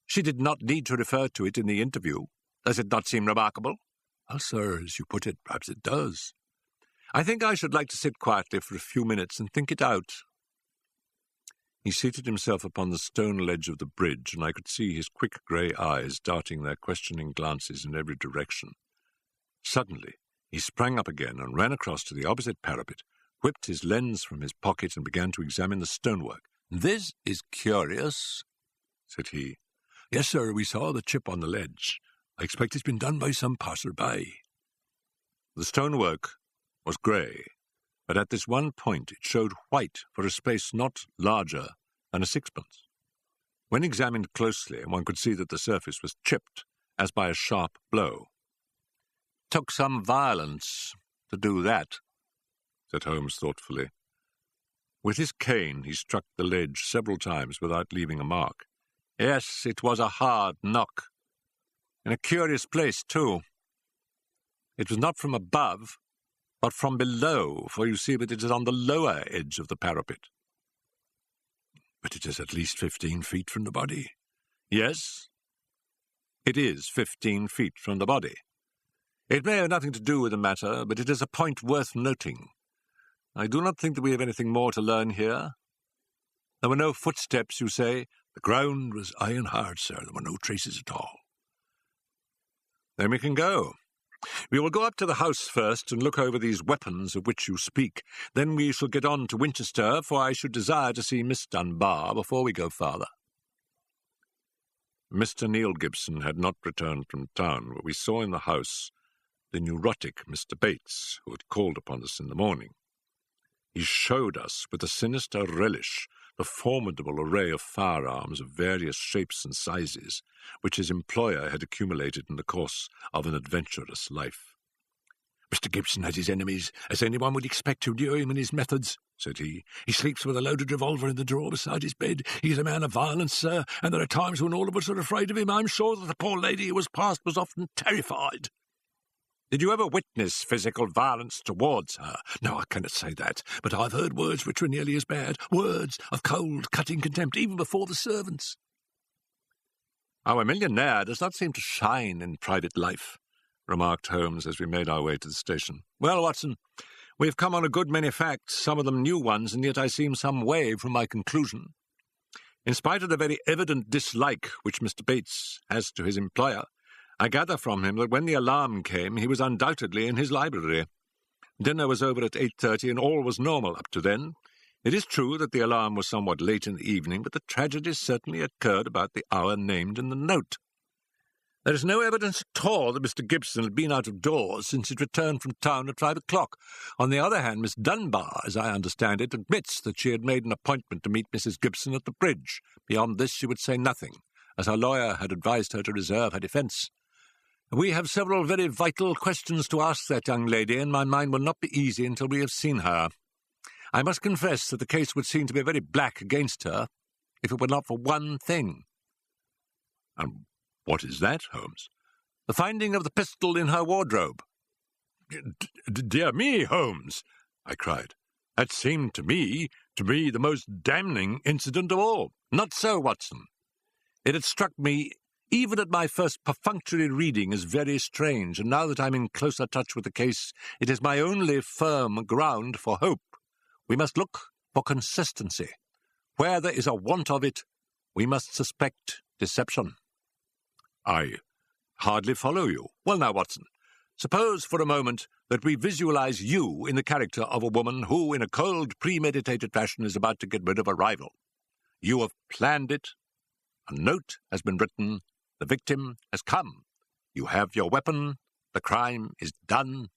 She did not need to refer to it in the interview. Does it not seem remarkable? Well, sir, as you put it, perhaps it does. I think I should like to sit quietly for a few minutes and think it out. He seated himself upon the stone ledge of the bridge, and I could see his quick grey eyes darting their questioning glances in every direction. Suddenly, he sprang up again and ran across to the opposite parapet, whipped his lens from his pocket and began to examine the stonework. This is curious, said he. Yes, sir, we saw the chip on the ledge. I expect it's been done by some passer-by. The stonework was grey, but at this one point it showed white for a space not larger than a sixpence. When examined closely, one could see that the surface was chipped, as by a sharp blow. "Took some violence to do that," said Holmes thoughtfully. With his cane he struck the ledge several times without leaving a mark. "Yes, it was a hard knock. In a curious place, too. It was not from above, but from below, for you see that it is on the lower edge of the parapet." "But it is at least 15 feet from the body." "Yes, it is 15 feet from the body. It may have nothing to do with the matter, but it is a point worth noting. I do not think that we have anything more to learn here. There were no footsteps, you say?" "The ground was iron hard, sir. There were no traces at all." "Then we can go. We will go up to the house first and look over these weapons of which you speak. Then we shall get on to Winchester, for I should desire to see Miss Dunbar before we go farther." Mr. Neil Gibson had not returned from town, but we saw in the house the neurotic Mr. Bates, who had called upon us in the morning. He showed us, with a sinister relish, the formidable array of firearms of various shapes and sizes, which his employer had accumulated in the course of an adventurous life. "Mr. Gibson has his enemies, as anyone would expect who knew him and his methods," said he. "He sleeps with a loaded revolver in the drawer beside his bed. He is a man of violence, sir, and there are times when all of us are afraid of him. I'm sure that the poor lady who was passed was often terrified." "Did you ever witness physical violence towards her?" "No, I cannot say that, but I've heard words which were nearly as bad, words of cold, cutting contempt, even before the servants." "Our millionaire does not seem to shine in private life," remarked Holmes as we made our way to the station. "Well, Watson, we have come on a good many facts, some of them new ones, and yet I seem some way from my conclusion. In spite of the very evident dislike which Mr. Bates has to his employer, I gather from him that when the alarm came he was undoubtedly in his library. Dinner was over at 8:30 and all was normal up to then. It is true that the alarm was somewhat late in the evening, but the tragedy certainly occurred about the hour named in the note. There is no evidence at all that Mr. Gibson had been out of doors since he returned from town at 5 o'clock. On the other hand, Miss Dunbar, as I understand it, admits that she had made an appointment to meet Mrs. Gibson at the bridge. Beyond this she would say nothing, as her lawyer had advised her to reserve her defence. We have several very vital questions to ask that young lady, and my mind will not be easy until we have seen her. I must confess that the case would seem to be very black against her, if it were not for one thing." "And what is that, Holmes?" "The finding of the pistol in her wardrobe." Dear me, Holmes," I cried. "That seemed to me the most damning incident of all." "Not so, Watson. It had struck me, even at my first perfunctory reading, as very strange, and now that I'm in closer touch with the case, it is my only firm ground for hope. We must look for consistency. Where there is a want of it, we must suspect deception." "I hardly follow you." "Well now, Watson, suppose for a moment that we visualize you in the character of a woman who, in a cold, premeditated fashion, is about to get rid of a rival. You have planned it. A note has been written. The victim has come. You have your weapon. The crime is done.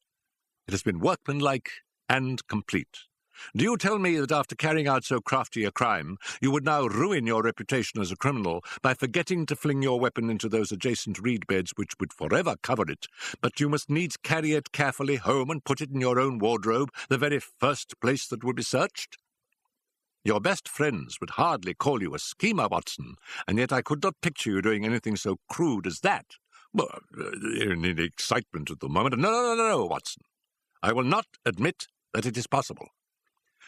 It has been workmanlike and complete. Do you tell me that after carrying out so crafty a crime, you would now ruin your reputation as a criminal by forgetting to fling your weapon into those adjacent reed beds which would forever cover it, but you must needs carry it carefully home and put it in your own wardrobe, the very first place that would be searched? Your best friends would hardly call you a schemer, Watson, and yet I could not picture you doing anything so crude as that." "Well, in the excitement of the moment—" No, Watson. I will not admit that it is possible.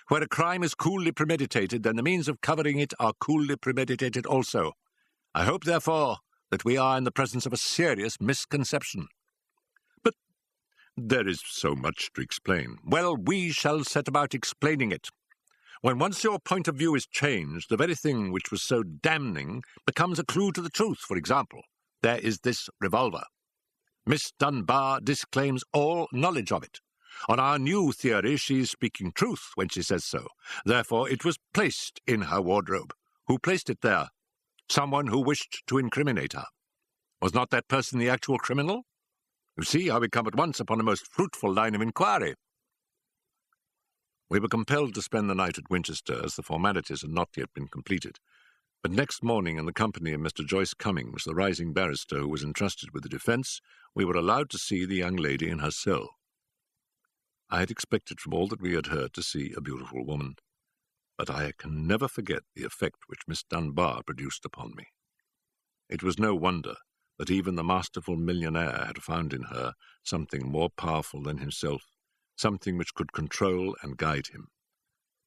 Where a crime is coolly premeditated, then the means of covering it are coolly premeditated also. I hope, therefore, that we are in the presence of a serious misconception." "But there is so much to explain." "Well, we shall set about explaining it. When once your point of view is changed, the very thing which was so damning becomes a clue to the truth. For example, there is this revolver. Miss Dunbar disclaims all knowledge of it. On our new theory, she is speaking truth when she says so. Therefore, it was placed in her wardrobe. Who placed it there? Someone who wished to incriminate her. Was not that person the actual criminal? You see how we come at once upon a most fruitful line of inquiry. We were compelled to spend the night at Winchester, as the formalities had not yet been completed. But next morning, in the company of Mr. Joyce Cummings, the rising barrister who was entrusted with the defence, we were allowed to see the young lady in her cell. I had expected from all that we had heard to see a beautiful woman, but I can never forget the effect which Miss Dunbar produced upon me. It was no wonder that even the masterful millionaire had found in her something more powerful than himself, something which could control and guide him.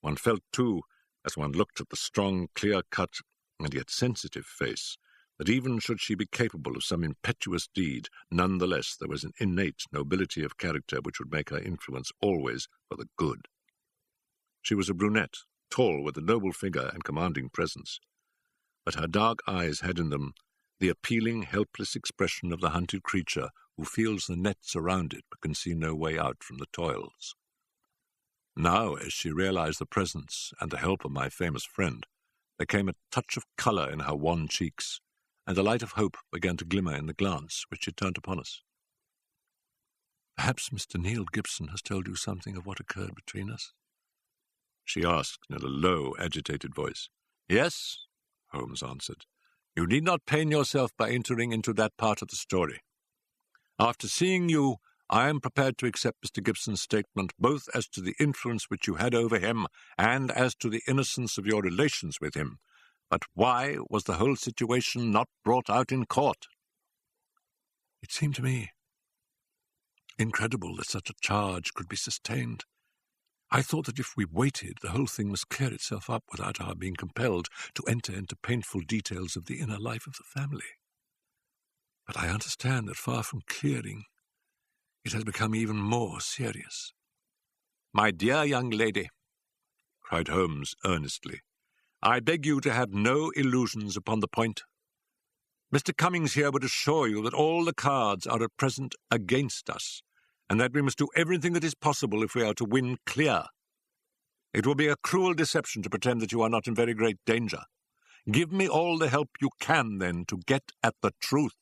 One felt, too, as one looked at the strong, clear-cut, and yet sensitive face, that even should she be capable of some impetuous deed, none the less there was an innate nobility of character which would make her influence always for the good. She was a brunette, tall, with a noble figure and commanding presence, but her dark eyes had in them the appealing, helpless expression of the hunted creature who feels the nets around it but can see no way out from the toils. Now, as she realized the presence and the help of my famous friend, there came a touch of colour in her wan cheeks, and a light of hope began to glimmer in the glance which she turned upon us. "Perhaps Mr. Neil Gibson has told you something of what occurred between us?" she asked in a low, agitated voice. "Yes," Holmes answered. "You need not pain yourself by entering into that part of the story. After seeing you, I am prepared to accept Mr. Gibson's statement both as to the influence which you had over him and as to the innocence of your relations with him. But why was the whole situation not brought out in court?" It seemed to me incredible that such a charge could be sustained. I thought that if we waited, the whole thing must clear itself up without our being compelled to enter into painful details of the inner life of the family. But I understand that far from clearing, it has become even more serious. "My dear young lady," cried Holmes earnestly, "I beg you to have no illusions upon the point. Mr. Cummings here would assure you that all the cards are at present against us, and that we must do everything that is possible if we are to win clear. It will be a cruel deception to pretend that you are not in very great danger. Give me all the help you can, then, to get at the truth."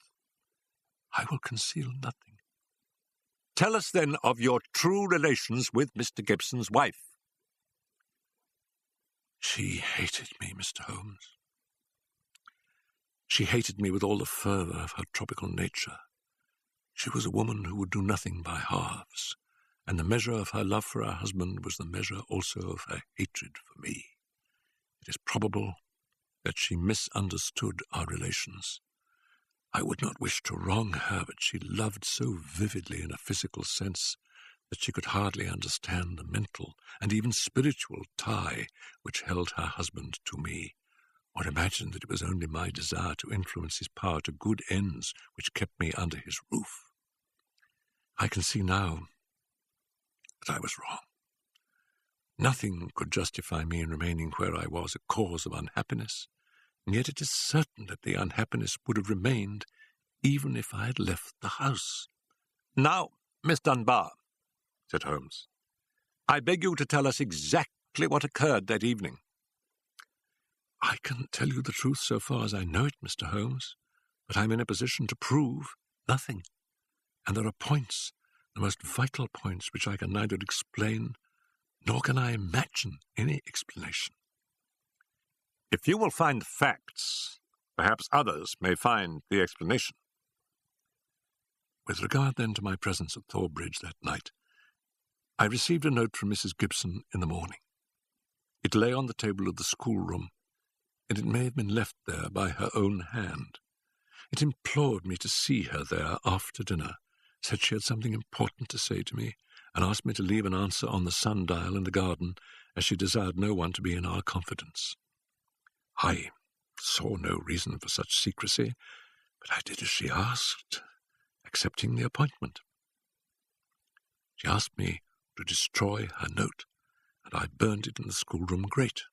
"I will conceal nothing." "Tell us, then, of your true relations with Mr. Gibson's wife." She hated me, Mr. Holmes. She hated me with all the fervour of her tropical nature. She was a woman who would do nothing by halves, and the measure of her love for her husband was the measure also of her hatred for me. It is probable that she misunderstood our relations. I would not wish to wrong her, but she loved so vividly in a physical sense that she could hardly understand the mental and even spiritual tie which held her husband to me, or imagine that it was only my desire to influence his power to good ends which kept me under his roof. I can see now that I was wrong. Nothing could justify me in remaining where I was a cause of unhappiness, and yet it is certain that the unhappiness would have remained even if I had left the house. "Now, Miss Dunbar," said Holmes, "I beg you to tell us exactly what occurred that evening." "I can tell you the truth so far as I know it, Mr. Holmes, but I'm in a position to prove nothing. And there are points, the most vital points, which I can neither explain nor can I imagine any explanation." "If you will find facts, perhaps others may find the explanation." With regard, then, to my presence at Thor Bridge that night, I received a note from Mrs. Gibson in the morning. It lay on the table of the schoolroom, and it may have been left there by her own hand. It implored me to see her there after dinner, said she had something important to say to me, and asked me to leave an answer on the sundial in the garden, as she desired no one to be in our confidence. I saw no reason for such secrecy, but I did as she asked, accepting the appointment. She asked me to destroy her note, and I burned it in the schoolroom grate.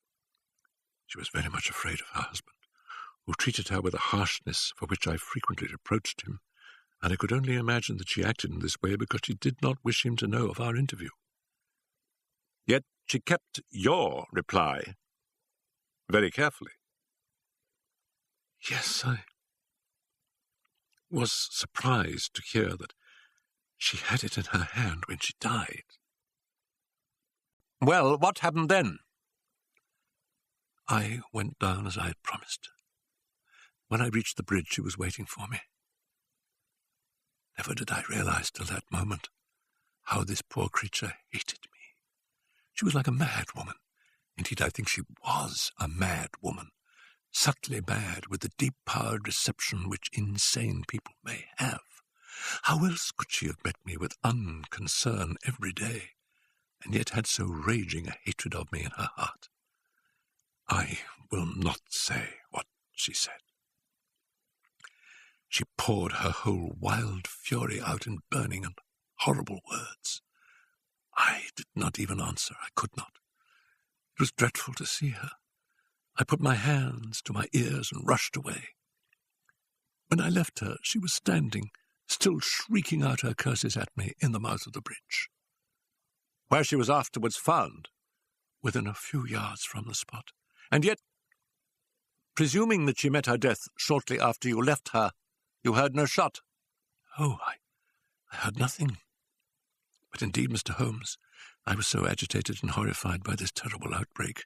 She was very much afraid of her husband, who treated her with a harshness for which I frequently reproached him, and I could only imagine that she acted in this way because she did not wish him to know of our interview. "Yet she kept your reply very carefully." "Yes, I was surprised to hear that She had it in her hand when she died. Well, what happened then? I went down as I had promised. When I reached the bridge, she was waiting for me. Never did I realize till that moment how this poor creature hated me. She was like a mad woman. Indeed, I think she was a mad woman, subtly mad with the deep-powered reception which insane people may have. How else could she have met me with unconcern every day, and yet had so raging a hatred of me in her heart? I will not say what she said. She poured her whole wild fury out in burning and horrible words. I did not even answer. I could not. It was dreadful to see her. I put my hands to my ears and rushed away. When I left her, she was standing, still shrieking out her curses at me in the mouth of the bridge. Where she was afterwards found? Within a few yards from the spot. And yet, presuming that she met her death shortly after you left her, you heard no shot? Oh, I heard nothing. But indeed, Mr. Holmes, I was so agitated and horrified by this terrible outbreak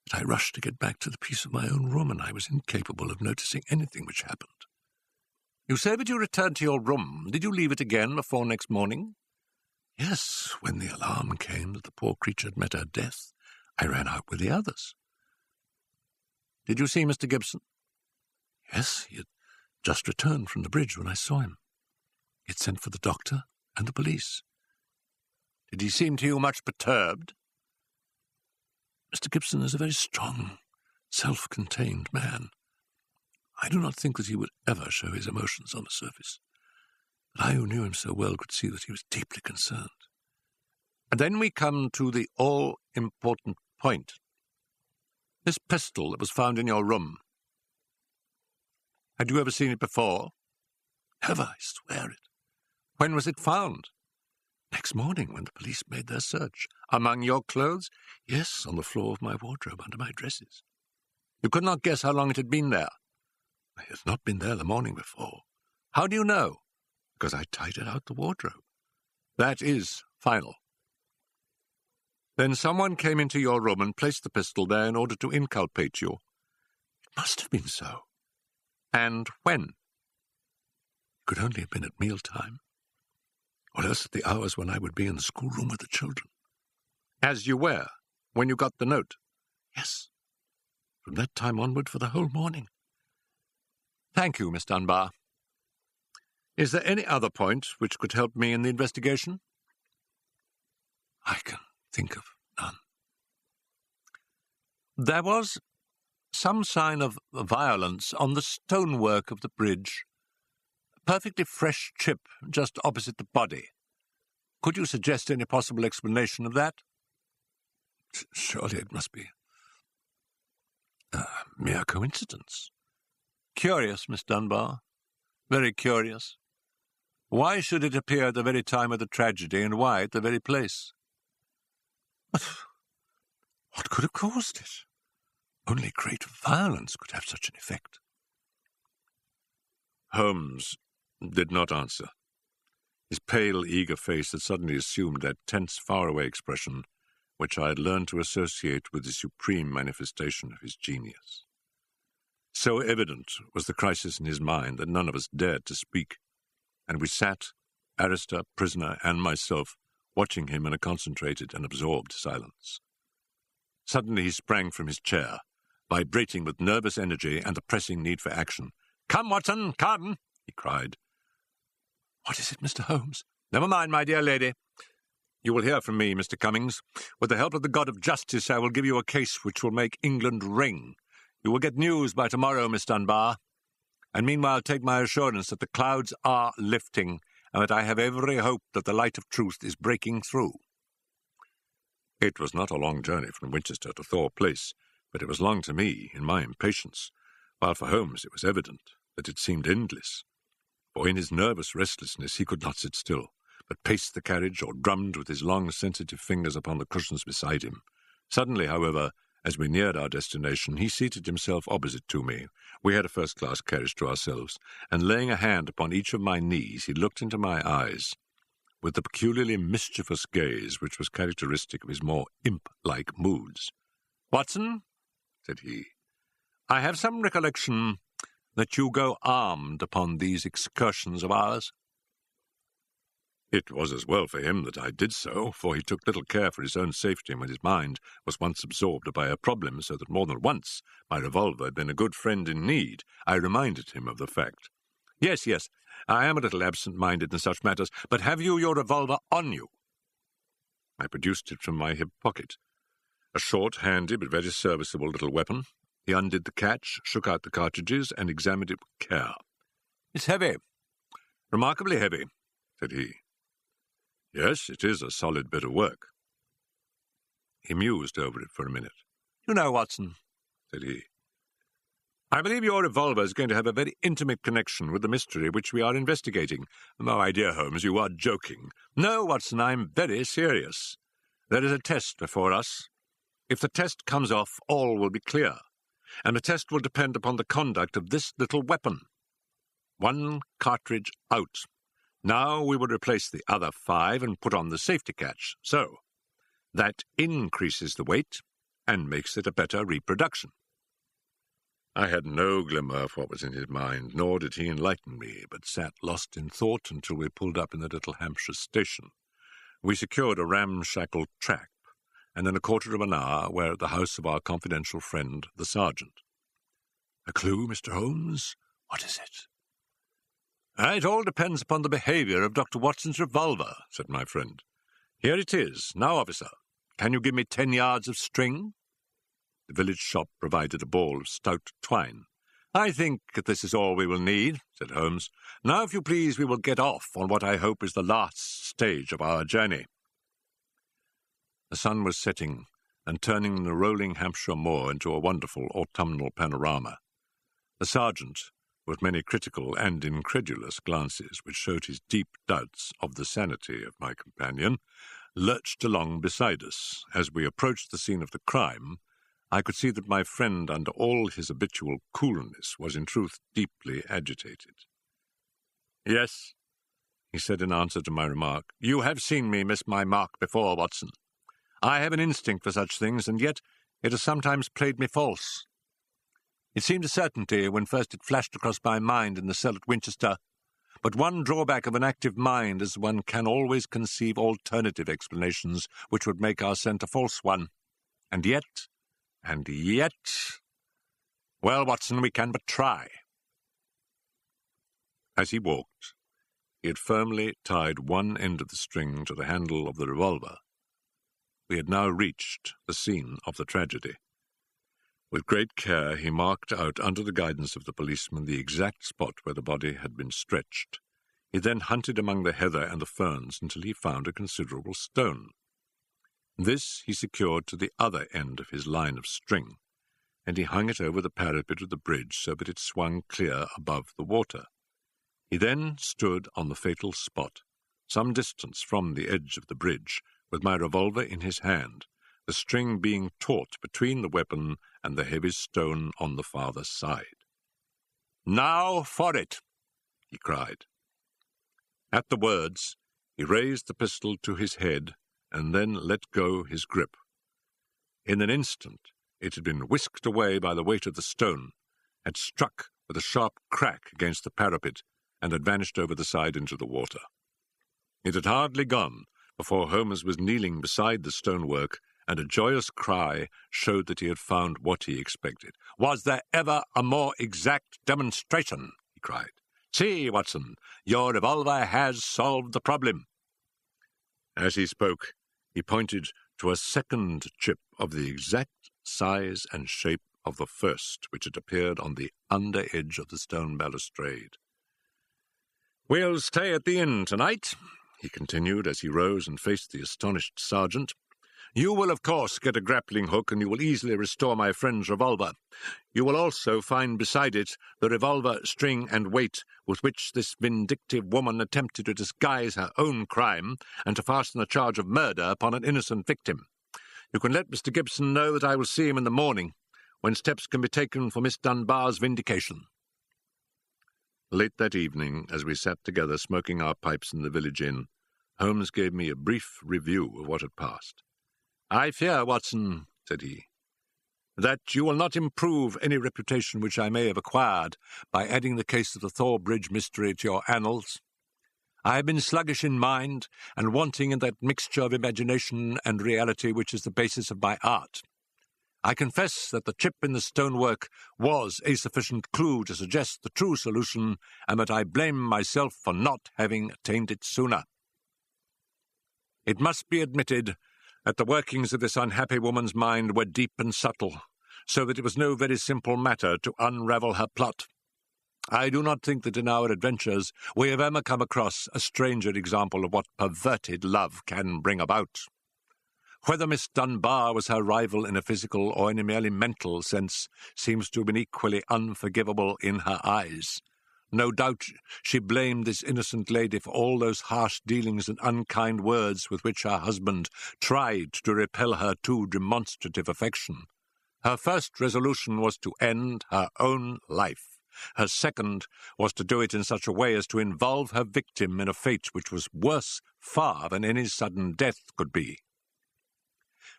that I rushed to get back to the peace of my own room, and I was incapable of noticing anything which happened. You say that you returned to your room. Did you leave it again before next morning? Yes, when the alarm came that the poor creature had met her death, I ran out with the others. Did you see Mr. Gibson? Yes, he had just returned from the bridge when I saw him. He had sent for the doctor and the police. Did he seem to you much perturbed? Mr. Gibson is a very strong, self-contained man. I do not think that he would ever show his emotions on the surface. But I who knew him so well could see that he was deeply concerned. And then we come to the all-important point. This pistol that was found in your room. Had you ever seen it before? Never, I swear it. When was it found? Next morning, when the police made their search. Among your clothes? Yes, on the floor of my wardrobe under my dresses. You could not guess how long it had been there? It had not been there the morning before. How do you know? Because I tied it out the wardrobe. That is final. Then someone came into your room and placed the pistol there in order to inculpate you. It must have been so. And when? It could only have been at mealtime, or else at the hours when I would be in the schoolroom with the children. As you were, when you got the note? Yes. From that time onward for the whole morning. Thank you, Miss Dunbar. Is there any other point which could help me in the investigation? I can think of none. There was some sign of violence on the stonework of the bridge. A perfectly fresh chip just opposite the body. Could you suggest any possible explanation of that? Surely it must be a mere coincidence. Curious, Miss Dunbar. Very curious. Why should it appear at the very time of the tragedy, and why at the very place? What could have caused it? Only great violence could have such an effect. Holmes did not answer. His pale, eager face had suddenly assumed that tense, faraway expression which I had learned to associate with the supreme manifestation of his genius. So evident was the crisis in his mind that none of us dared to speak, and we sat, Arista, prisoner, and myself, watching him in a concentrated and absorbed silence. Suddenly he sprang from his chair, vibrating with nervous energy and the pressing need for action. "Come, Watson, come!" he cried. What is it, Mr. Holmes? Never mind, my dear lady. You will hear from me, Mr. Cummings. With the help of the God of Justice, I will give you a case which will make England ring. You will get news by tomorrow, Miss Dunbar. And meanwhile take my assurance that the clouds are lifting, and that I have every hope that the light of truth is breaking through. It was not a long journey from Winchester to Thor Place, but it was long to me in my impatience, while for Holmes it was evident that it seemed endless. For in his nervous restlessness he could not sit still, but paced the carriage or drummed with his long, sensitive fingers upon the cushions beside him. Suddenly, however, as we neared our destination, he seated himself opposite to me. We had a first-class carriage to ourselves, and laying a hand upon each of my knees, he looked into my eyes. with the peculiarly mischievous gaze which was characteristic of his more imp-like moods. "Watson," said he, "I have some recollection that you go armed upon these excursions of ours." It was as well for him that I did so, for he took little care for his own safety when his mind was once absorbed by a problem, so that more than once my revolver had been a good friend in need. I reminded him of the fact. Yes, I am a little absent-minded in such matters, but have you your revolver on you?" I produced it from my hip pocket. A short, handy, but very serviceable little weapon. He undid the catch, shook out the cartridges, and examined it with care. "It's heavy, remarkably heavy," said he. "Yes, it is a solid bit of work." He mused over it for a minute. "You know, Watson," said he, "I believe your revolver is going to have a very intimate connection with the mystery which we are investigating. My dear Holmes, you are joking." "No, Watson, I'm very serious. There is a test before us. If the test comes off, all will be clear, and the test will depend upon the conduct of this little weapon. 1 cartridge out. Now we will replace the other 5 and put on the safety catch. So, that increases the weight and makes it a better reproduction." I had no glimmer of what was in his mind, nor did he enlighten me, but sat lost in thought until we pulled up in the little Hampshire station. We secured a ramshackle trap, and in a quarter of an hour were at the house of our confidential friend, the sergeant. "A clue, Mr. Holmes? What is it?" "It all depends upon the behaviour of Dr. Watson's revolver," said my friend. "Here it is. Now, officer, can you give me 10 yards of string?" The village shop provided a ball of stout twine. "I think this is all we will need," said Holmes. "Now, if you please, we will get off on what I hope is the last stage of our journey." The sun was setting and turning the rolling Hampshire moor into a wonderful autumnal panorama. The sergeant, with many critical and incredulous glances which showed his deep doubts of the sanity of my companion, lurched along beside us. As we approached the scene of the crime, I could see that my friend, under all his habitual coolness, was in truth deeply agitated. "Yes," he said in answer to my remark, "you have seen me miss my mark before, Watson. I have an instinct for such things, and yet it has sometimes played me false. It seemed a certainty when first it flashed across my mind in the cell at Winchester, but one drawback of an active mind is one can always conceive alternative explanations which would make our scent a false one. And yet... Well, Watson, we can but try." As he walked, he had firmly tied one end of the string to the handle of the revolver. We had now reached the scene of the tragedy. With great care, he marked out, under the guidance of the policeman, the exact spot where the body had been stretched. He then hunted among the heather and the ferns until he found a considerable stone. This he secured to the other end of his line of string, and he hung it over the parapet of the bridge so that it swung clear above the water. He then stood on the fatal spot, some distance from the edge of the bridge, with my revolver in his hand, the string being taut between the weapon and the heavy stone on the farther side. "Now for it!" he cried. At the words, he raised the pistol to his head and then let go his grip. In an instant, it had been whisked away by the weight of the stone, had struck with a sharp crack against the parapet, and had vanished over the side into the water. It had hardly gone before Holmes was kneeling beside the stonework, and a joyous cry showed that he had found what he expected. "Was there ever a more exact demonstration?" he cried. "See, Watson, your revolver has solved the problem." As he spoke, he pointed to a second chip of the exact size and shape of the first, which had appeared on the under edge of the stone balustrade. "We'll stay at the inn tonight," he continued as he rose and faced the astonished sergeant. "You will, of course, get a grappling hook, and you will easily restore my friend's revolver. You will also find beside it the revolver, string, and weight with which this vindictive woman attempted to disguise her own crime and to fasten a charge of murder upon an innocent victim. You can let Mr. Gibson know that I will see him in the morning, when steps can be taken for Miss Dunbar's vindication." Late that evening, as we sat together smoking our pipes in the village inn, Holmes gave me a brief review of what had passed. "I fear, Watson," said he, "that you will not improve any reputation which I may have acquired by adding the case of the Thor Bridge mystery to your annals. I have been sluggish in mind and wanting in that mixture of imagination and reality which is the basis of my art. I confess that the chip in the stonework was a sufficient clue to suggest the true solution, and that I blame myself for not having attained it sooner. It must be admitted that the workings of this unhappy woman's mind were deep and subtle, so that it was no very simple matter to unravel her plot. I do not think that in our adventures we have ever come across a stranger example of what perverted love can bring about. Whether Miss Dunbar was her rival in a physical or in a merely mental sense seems to have been equally unforgivable in her eyes. No doubt she blamed this innocent lady for all those harsh dealings and unkind words with which her husband tried to repel her too demonstrative affection. Her first resolution was to end her own life. Her second was to do it in such a way as to involve her victim in a fate which was worse far than any sudden death could be.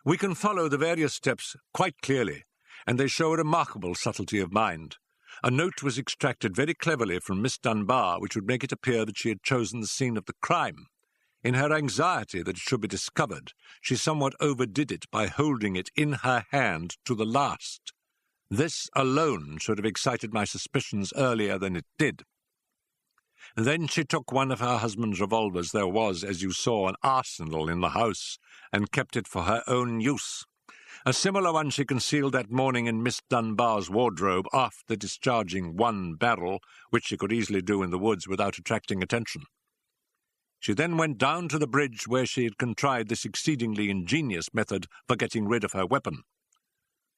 We can follow the various steps quite clearly, and they show a remarkable subtlety of mind. A note was extracted very cleverly from Miss Dunbar, which would make it appear that she had chosen the scene of the crime. In her anxiety that it should be discovered, she somewhat overdid it by holding it in her hand to the last. This alone should have excited my suspicions earlier than it did. Then she took one of her husband's revolvers. There was, as you saw, an arsenal in the house, and kept it for her own use. A similar one she concealed that morning in Miss Dunbar's wardrobe, after discharging one barrel, which she could easily do in the woods without attracting attention. She then went down to the bridge where she had contrived this exceedingly ingenious method for getting rid of her weapon.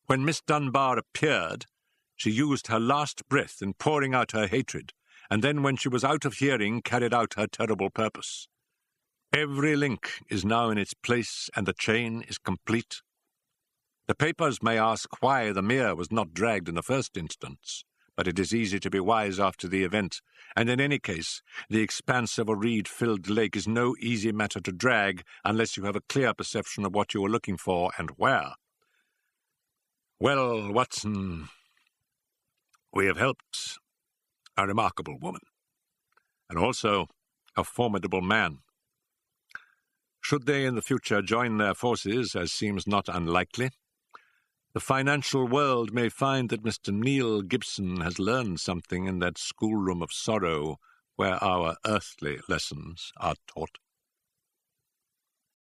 When Miss Dunbar appeared, she used her last breath in pouring out her hatred, and then, when she was out of hearing, carried out her terrible purpose. Every link is now in its place, and the chain is complete. The papers may ask why the mere was not dragged in the first instance, but it is easy to be wise after the event, and in any case, the expanse of a reed-filled lake is no easy matter to drag unless you have a clear perception of what you are looking for and where. Well, Watson, we have helped a remarkable woman, and also a formidable man. Should they in the future join their forces, as seems not unlikely, the financial world may find that Mr. Neil Gibson has learned something in that schoolroom of sorrow where our earthly lessons are taught.